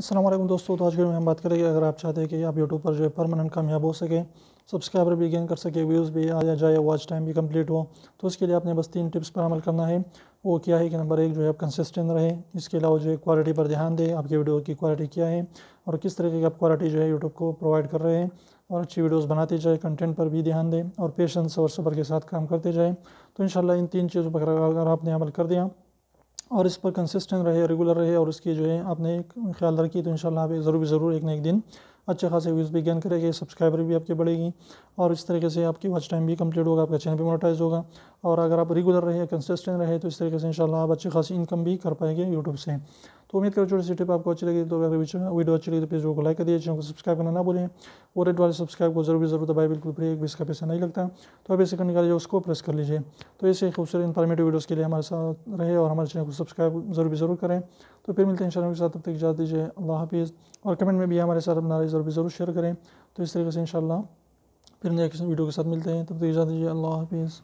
अस्सलाम वालेकुम दोस्तों। तो आज के वीडियो में हम बात करेंगे, अगर आप चाहते हैं कि आप यूट्यूब पर जो है परमानेंट कामयाब हो सके, सब्सक्राइबर भी गेन कर सके, व्यूज़ भी आ जाए, वॉच टाइम भी कंप्लीट हो, तो उसके लिए आपने बस 3 टिप्स पर अमल करना है। वो क्या है कि नंबर 1 जो है आप कंसिस्टेंट रहे। इसके अलावा जो है क्वालिटी पर ध्यान दें, आपकी वीडियो की क्वालिटी क्या है और किस तरीके की आप क्वालिटी जो है यूट्यूब को प्रोवाइड कर रहे हैं, और अच्छी वीडियोज़ बनाते जाए, कंटेंट पर भी ध्यान दें और पेशेंस और सब्र के साथ काम करते जाएँ। तो इंशाल्लाह इन 3 चीज़ों पर अगर आपने अमल कर दिया और इस पर कंसिस्टेंट रहे, रेगुलर रहे और उसकी जो है आपने एक ख्याल रखी, तो इंशाल्लाह आप ज़रूर एक ना एक दिन अच्छे खासे व्यूज़ भी गेन करेंगे, सब्सक्राइबर भी आपके बढ़ेगी और इस तरीके से आपकी वॉच टाइम भी कंप्लीट होगा, आपका चैनल भी मोनेटाइज होगा। और अगर आप रेगुलर रहे, कंसिस्टेंट रहे, तो इस तरीके से इंशाल्लाह आप अच्छी खासी इनकम भी कर पाएंगे यूट्यूब से। तो उम्मीद करो छोटी सी टिप आपको अच्छी लगी। तो अगर वीडियो अच्छी लगी तो प्लीज़ को लाइक कर दिए, चैनल को सब्सक्राइब करना ना भूलें और रेड वाले सब्सक्राइब को ज़रूर दबाए, बिल्कुल फ्री, एक भी इसका पैसा नहीं लगता। तो अब इसे करने का उसको प्रेस कर लीजिए। तो ऐसे खूबसूरत इंफॉर्मेटिव वीडियोज़ के लिए हमारे साथ रहे और हमारे चैनल को सब्सक्राइब ज़रूर करें। तो फिर मिलते हैं इंशाल्लाह के साथ, तब तक इजाज़त दीजिए। अल्लाह हाफिज़। और कमेंट में भी हमारे साथ अपना राय ज़रूर शेयर करें। तो इस तरीके से इंशाल्लाह फिर नेक्स्ट वीडियो के साथ मिलते हैं, तब तक इजाज़त दीजिए। अल्लाह हाफिज़।